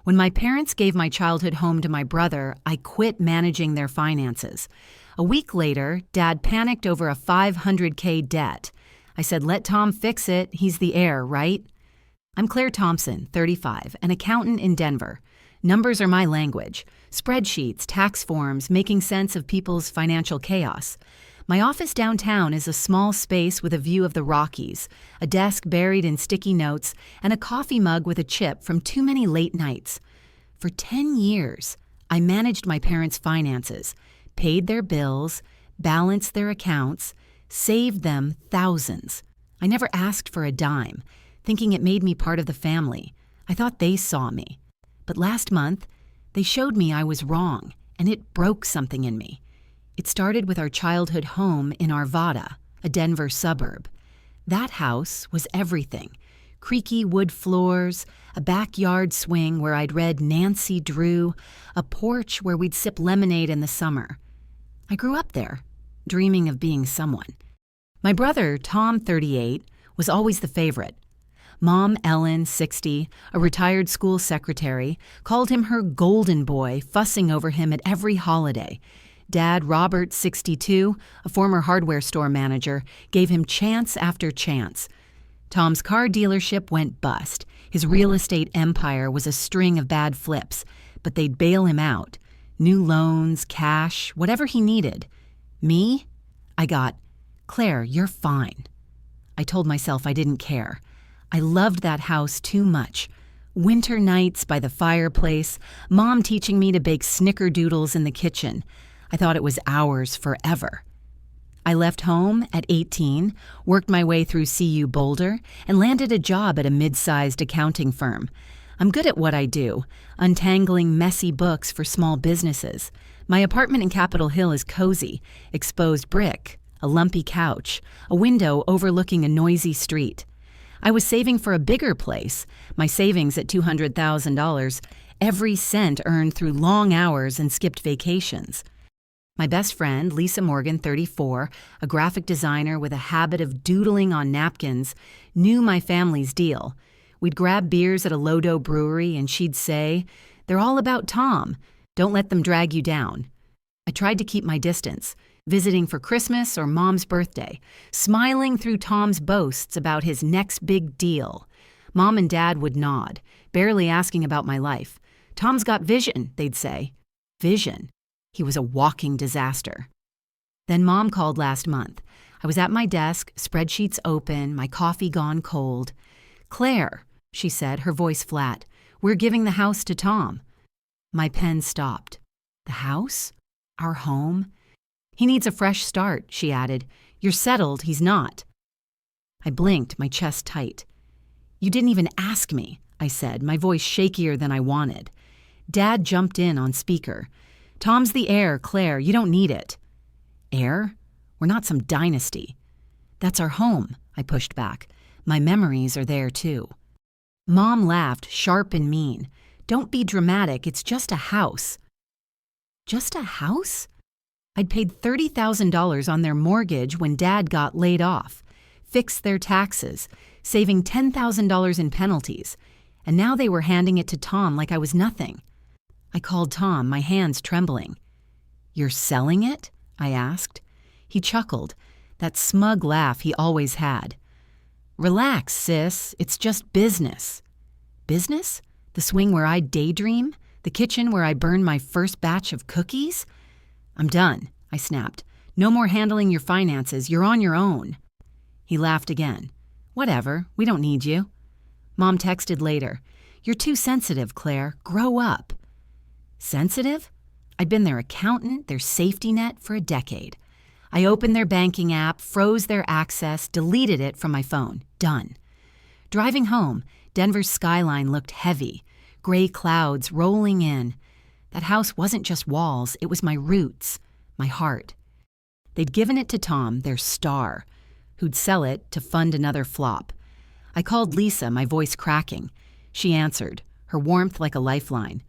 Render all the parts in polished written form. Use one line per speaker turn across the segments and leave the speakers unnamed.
When my parents gave my childhood home to my brother, I quit managing their finances. A week later, Dad panicked over a $500K debt. I said, "Let Tom fix it. He's the heir, right?" I'm Claire Thompson, 35, an accountant in Denver. Numbers are my language. Spreadsheets, tax forms, making sense of people's financial chaos. My office downtown is a small space with a view of the Rockies, a desk buried in sticky notes, and a coffee mug with a chip from too many late nights. For 10 years, I managed my parents' finances, paid their bills, balanced their accounts, saved them thousands. I never asked for a dime, thinking it made me part of the family. I thought they saw me. But last month, they showed me I was wrong, and it broke something in me. It started with our childhood home in Arvada, a Denver suburb. That house was everything. Creaky wood floors, a backyard swing where I'd read Nancy Drew, a porch where we'd sip lemonade in the summer. I grew up there, dreaming of being someone. My brother, Tom, 38, was always the favorite. Mom, Ellen, 60, a retired school secretary, called him her golden boy, fussing over him at every holiday. Dad, Robert, 62, a former hardware store manager, gave him chance after chance. Tom's car dealership went bust. His real estate empire was a string of bad flips, but they'd bail him out. New loans, cash, whatever he needed. Me? I got, "Claire, you're fine." I told myself I didn't care. I loved that house too much. Winter nights by the fireplace, Mom teaching me to bake snickerdoodles in the kitchen. I thought it was ours forever. I left home at 18, worked my way through CU Boulder, and landed a job at a mid-sized accounting firm. I'm good at what I do, untangling messy books for small businesses. My apartment in Capitol Hill is cozy, exposed brick, a lumpy couch, a window overlooking a noisy street. I was saving for a bigger place, my savings at $200,000, every cent earned through long hours and skipped vacations. My best friend, Lisa Morgan, 34, a graphic designer with a habit of doodling on napkins, knew my family's deal. We'd grab beers at a low-dough brewery and she'd say, "They're all about Tom. Don't let them drag you down." I tried to keep my distance, visiting for Christmas or Mom's birthday, smiling through Tom's boasts about his next big deal. Mom and Dad would nod, barely asking about my life. "Tom's got vision," they'd say. Vision. He was a walking disaster. Then Mom called last month. I was at my desk, spreadsheets open, my coffee gone cold. "Claire," she said, her voice flat, "we're giving the house to Tom." My pen stopped. The house? Our home? "He needs a fresh start," she added. "You're settled, he's not." I blinked, my chest tight. "You didn't even ask me," I said, my voice shakier than I wanted. Dad jumped in on speaker. "Tom's the heir, Claire. You don't need it." "Heir? We're not some dynasty." "That's our home," I pushed back. "My memories are there, too." Mom laughed, sharp and mean. "Don't be dramatic. It's just a house." Just a house? I'd paid $30,000 on their mortgage when Dad got laid off, fixed their taxes, saving $10,000 in penalties, and now they were handing it to Tom like I was nothing. I called Tom, my hands trembling. "You're selling it?" I asked. He chuckled, that smug laugh he always had. "Relax, sis. It's just business." Business? The swing where I daydream? The kitchen where I burn my first batch of cookies? "I'm done," I snapped. "No more handling your finances. You're on your own." He laughed again. "Whatever. We don't need you." Mom texted later. "You're too sensitive, Claire. Grow up." Sensitive? I'd been their accountant, their safety net for a decade. I opened their banking app, froze their access, deleted it from my phone. Done. Driving home, Denver's skyline looked heavy, gray clouds rolling in. That house wasn't just walls, it was my roots, my heart. They'd given it to Tom, their star, who'd sell it to fund another flop. I called Lisa, my voice cracking. She answered, her warmth like a lifeline.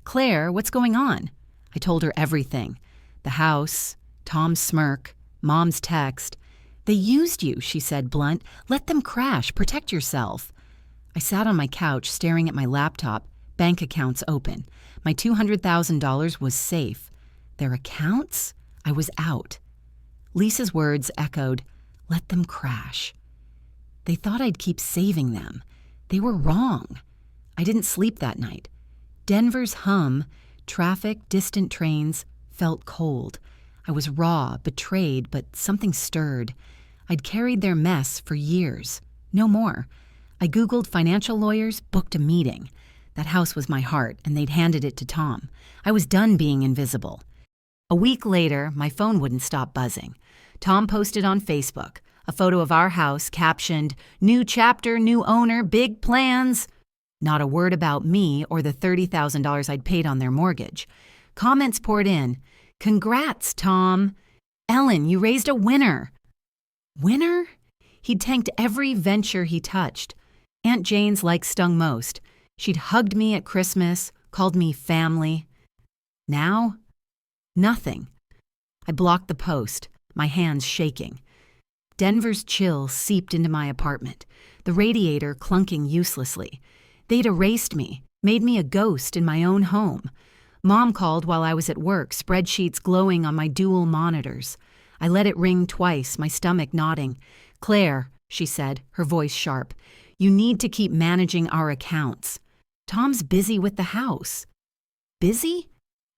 "Claire, what's going on?" I told her everything. The house, Tom's smirk, Mom's text. "They used you," she said, blunt. "Let them crash. Protect yourself." I sat on my couch, staring at my laptop, bank accounts open. My $200,000 was safe. Their accounts? I was out. Lisa's words echoed, "Let them crash." They thought I'd keep saving them. They were wrong. I didn't sleep that night. Denver's hum, traffic, distant trains, felt cold. I was raw, betrayed, but something stirred. I'd carried their mess for years. No more. I Googled financial lawyers, booked a meeting. That house was my heart, and they'd handed it to Tom. I was done being invisible. A week later, my phone wouldn't stop buzzing. Tom posted on Facebook a photo of our house captioned, "New chapter, new owner, big plans." Not a word about me or the $30,000 I'd paid on their mortgage. Comments poured in. "Congrats, Tom. Ellen, you raised a winner." Winner? He'd tanked every venture he touched. Aunt Jane's like stung most. She'd hugged me at Christmas, called me family. Now? Nothing. I blocked the post, my hands shaking. Denver's chill seeped into my apartment, the radiator clunking uselessly. They'd erased me, made me a ghost in my own home. Mom called while I was at work, spreadsheets glowing on my dual monitors. I let it ring twice, my stomach nodding. "Claire," she said, her voice sharp, "you need to keep managing our accounts. Tom's busy with the house." Busy?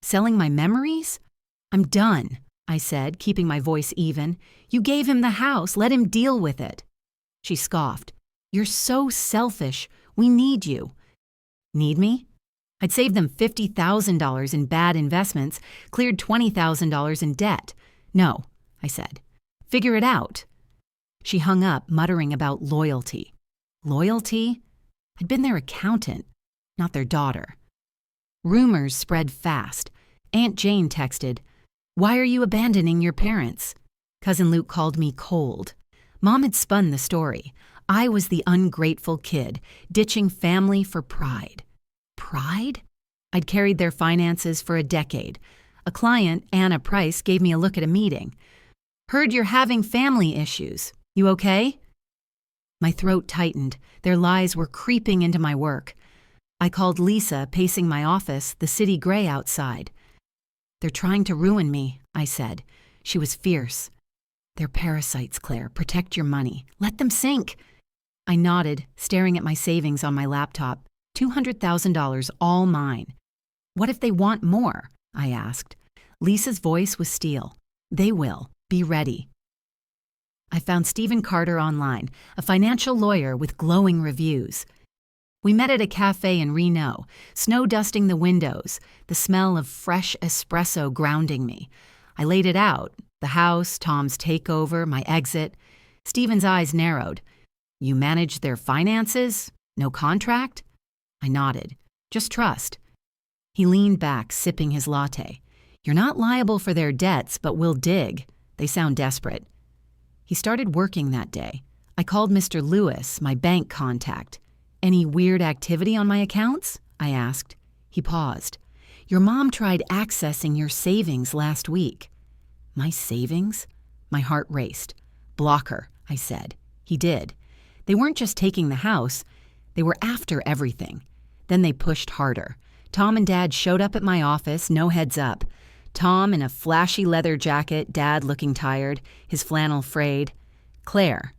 Selling my memories? "I'm done," I said, keeping my voice even. "You gave him the house. Let him deal with it." She scoffed. "You're so selfish. We need you." Need me? I'd saved them $50,000 in bad investments, cleared $20,000 in debt. "No," I said. "Figure it out." She hung up, muttering about loyalty. Loyalty? I'd been their accountant, not their daughter. Rumors spread fast. Aunt Jane texted, "Why are you abandoning your parents?" Cousin Luke called me cold. Mom had spun the story. I was the ungrateful kid, ditching family for pride. Pride? I'd carried their finances for a decade. A client, Anna Price, gave me a look at a meeting. "Heard you're having family issues. You okay?" My throat tightened. Their lies were creeping into my work. I called Lisa, pacing my office, the city gray outside. "They're trying to ruin me," I said. She was fierce. "They're parasites, Claire. Protect your money. Let them sink." I nodded, staring at my savings on my laptop. $200,000, all mine. "What if they want more?" I asked. Lisa's voice was steel. "They will. Be ready." I found Stephen Carter online, a financial lawyer with glowing reviews. We met at a cafe in Reno, snow dusting the windows, the smell of fresh espresso grounding me. I laid it out, the house, Tom's takeover, my exit. Stephen's eyes narrowed. "You manage their finances? No contract?" I nodded. "Just trust." He leaned back, sipping his latte. "You're not liable for their debts, but we'll dig. They sound desperate." He started working that day. I called Mr. Lewis, my bank contact. "Any weird activity on my accounts?" I asked. He paused. "Your mom tried accessing your savings last week." My savings? My heart raced. "Block her," I said. He did. They weren't just taking the house. They were after everything. Then they pushed harder. Tom and Dad showed up at my office, no heads up. Tom in a flashy leather jacket, Dad looking tired, his flannel frayed. "Claire,"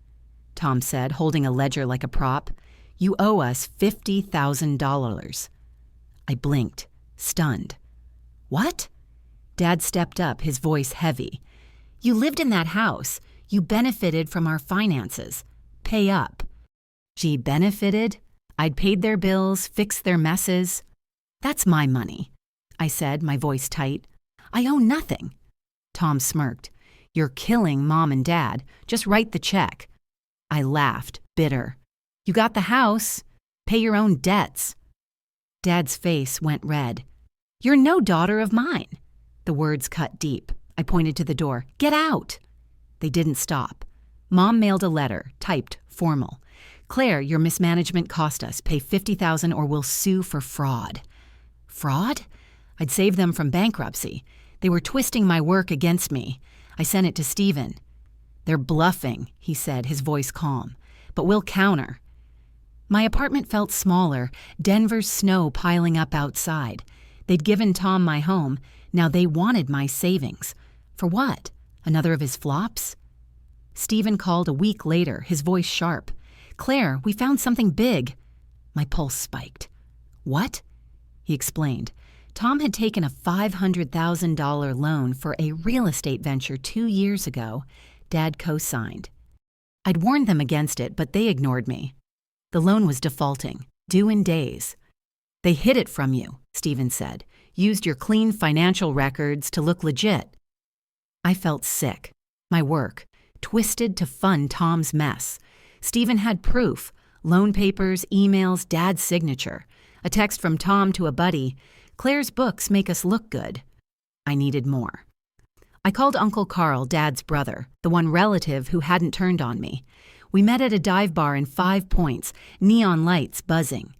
Tom said, holding a ledger like a prop, "you owe us $50,000. I blinked, stunned. "What?" Dad stepped up, his voice heavy. "You lived in that house. You benefited from our finances. Pay up." Gee, benefited? I'd paid their bills, fixed their messes. "That's my money," I said, my voice tight. "I owe nothing." Tom smirked. "You're killing Mom and Dad. Just write the check." I laughed, bitter. "You got the house. Pay your own debts." Dad's face went red. "You're no daughter of mine." The words cut deep. I pointed to the door. "Get out." They didn't stop. Mom mailed a letter, typed, formal. "Claire, your mismanagement cost us. Pay $50,000 or we'll sue for fraud." Fraud? I'd saved them from bankruptcy. They were twisting my work against me. I sent it to Stephen. "They're bluffing," he said, his voice calm. "But we'll counter." My apartment felt smaller, Denver's snow piling up outside. They'd given Tom my home, now they wanted my savings. For what? Another of his flops? Stephen called a week later, his voice sharp. "Claire, we found something big." My pulse spiked. "What?" He explained. Tom had taken a $500,000 loan for a real estate venture 2 years ago. Dad co-signed. I'd warned them against it, but they ignored me. The loan was defaulting, due in days. "They hid it from you," Stephen said. "Used your clean financial records to look legit." I felt sick. My work, twisted to fund Tom's mess. Stephen had proof, loan papers, emails, Dad's signature. A text from Tom to a buddy, "Claire's books make us look good." I needed more. I called Uncle Carl, Dad's brother, the one relative who hadn't turned on me. We met at a dive bar in 5 Points, neon lights buzzing.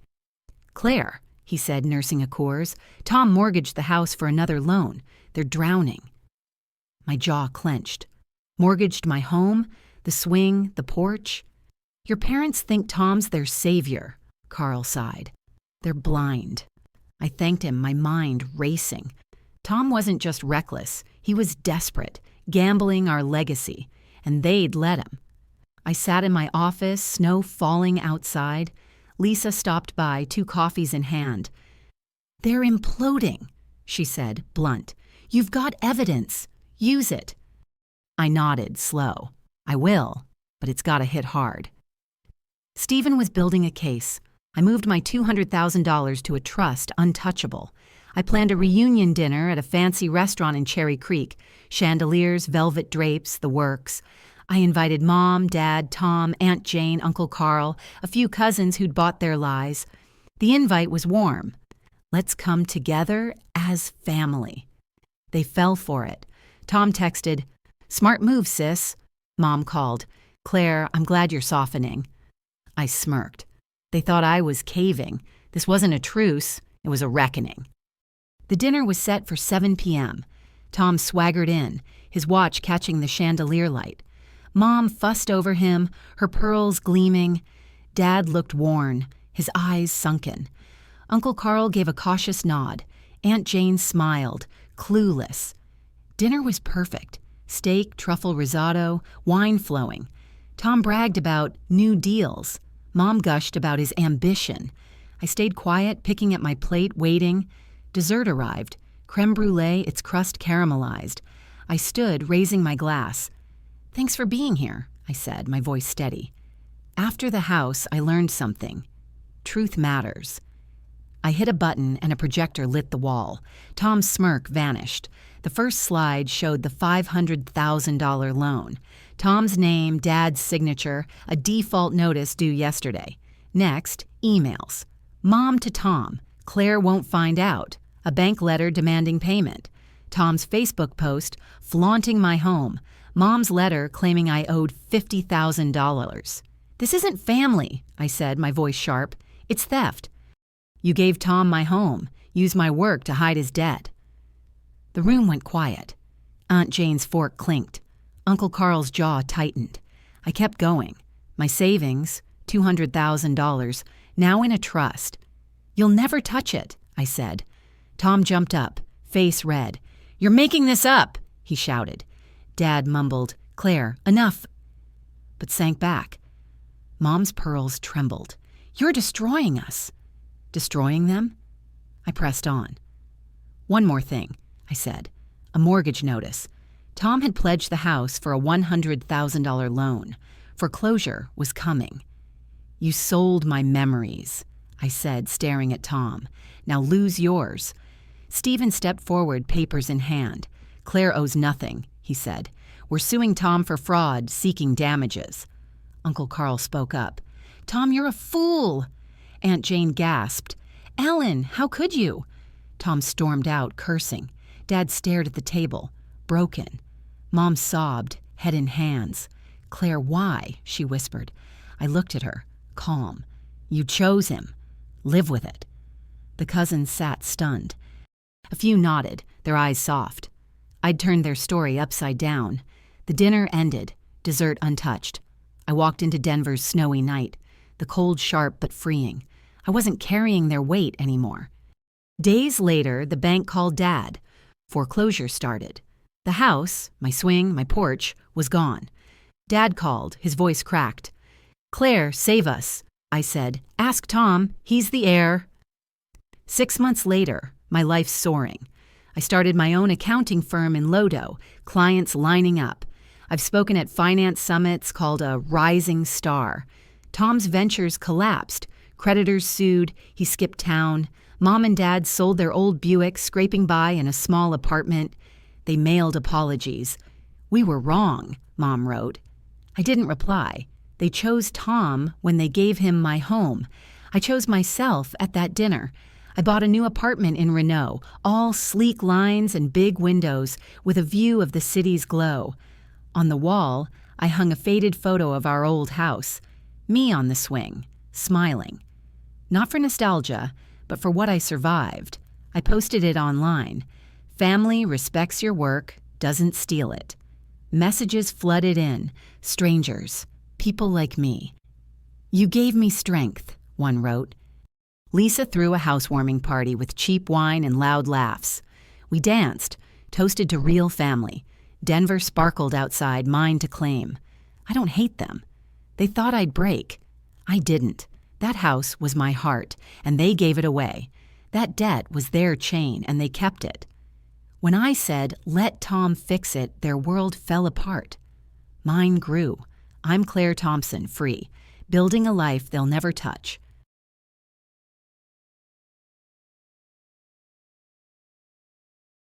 "Claire," he said, nursing a Coors, "Tom mortgaged the house for another loan. They're drowning." My jaw clenched. Mortgaged my home, the swing, the porch. "Your parents think Tom's their savior," Carl sighed. "They're blind." I thanked him, my mind racing. Tom wasn't just reckless, he was desperate, gambling our legacy, and they'd let him. I sat in my office, snow falling outside. Lisa stopped by, 2 coffees in hand. "They're imploding," she said, blunt. "You've got evidence. Use it." I nodded, slow. "I will, but it's gotta hit hard." Stephen was building a case. I moved my $200,000 to a trust untouchable. I planned a reunion dinner at a fancy restaurant in Cherry Creek. Chandeliers, velvet drapes, the works. I invited Mom, Dad, Tom, Aunt Jane, Uncle Carl, a few cousins who'd bought their lies. The invite was warm. Let's come together as family. They fell for it. Tom texted, "Smart move, sis." Mom called, "Claire, I'm glad you're softening." I smirked. They thought I was caving. This wasn't a truce, it was a reckoning. The dinner was set for 7 p.m. Tom swaggered in, his watch catching the chandelier light. Mom fussed over him, her pearls gleaming. Dad looked worn, his eyes sunken. Uncle Carl gave a cautious nod. Aunt Jane smiled, clueless. Dinner was perfect. Steak, truffle risotto, wine flowing. Tom bragged about new deals. Mom gushed about his ambition. I stayed quiet, picking at my plate, waiting. Dessert arrived. Creme brulee, its crust caramelized. I stood, raising my glass. "Thanks for being here," I said, my voice steady. After the house, I learned something. Truth matters. I hit a button and a projector lit the wall. Tom's smirk vanished. The first slide showed the $500,000 loan. Tom's name, Dad's signature, a default notice due yesterday. Next, emails. Mom to Tom. Claire won't find out. A bank letter demanding payment. Tom's Facebook post, flaunting my home. Mom's letter claiming I owed $50,000. "This isn't family," I said, my voice sharp. "It's theft. You gave Tom my home, used my work to hide his debt." The room went quiet. Aunt Jane's fork clinked. Uncle Carl's jaw tightened. I kept going. My savings, $200,000, now in a trust. "You'll never touch it," I said. Tom jumped up, face red. "You're making this up," he shouted. Dad mumbled, "Claire, enough," but sank back. Mom's pearls trembled. "You're destroying us." "Destroying them?" I pressed on. "One more thing," I said. "A mortgage notice. Tom had pledged the house for a $100,000 loan. Foreclosure was coming." "You sold my memories," I said, staring at Tom. "Now lose yours." Stephen stepped forward, papers in hand. "Claire owes nothing," he said. "We're suing Tom for fraud, seeking damages." Uncle Carl spoke up. "Tom, you're a fool." Aunt Jane gasped. "Ellen, how could you?" Tom stormed out, cursing. Dad stared at the table, broken. Mom sobbed, head in hands. "Claire, why?" she whispered. I looked at her, calm. "You chose him. Live with it." The cousins sat stunned. A few nodded, their eyes soft. I'd turned their story upside down. The dinner ended, dessert untouched. I walked into Denver's snowy night. the cold sharp but freeing. I wasn't carrying their weight anymore. Days later, the bank called Dad. Foreclosure started. The house, my swing, my porch, was gone. Dad called, his voice cracked. "Claire, save us," I said. "Ask Tom, he's the heir." 6 months later, my life's soaring. I started my own accounting firm in Lodo, clients lining up. I've spoken at finance summits called a rising star. Tom's ventures collapsed. Creditors sued. He skipped town. Mom and Dad sold their old Buick, scraping by in a small apartment. They mailed apologies. "We were wrong," Mom wrote. I didn't reply. They chose Tom when they gave him my home. I chose myself at that dinner. I bought a new apartment in Renault, all sleek lines and big windows, with a view of the city's glow. On the wall, I hung a faded photo of our old house. Me on the swing, smiling. Not for nostalgia, but for what I survived. I posted it online. Family respects your work, doesn't steal it. Messages flooded in. Strangers. People like me. "You gave me strength," one wrote. Lisa threw a housewarming party with cheap wine and loud laughs. We danced, toasted to real family. Denver sparkled outside, mine to claim. I don't hate them. They thought I'd break. I didn't. That house was my heart, and they gave it away. That debt was their chain, and they kept it. When I said, "Let Tom fix it," their world fell apart. Mine grew. I'm Claire Thompson, free, building a life they'll never touch.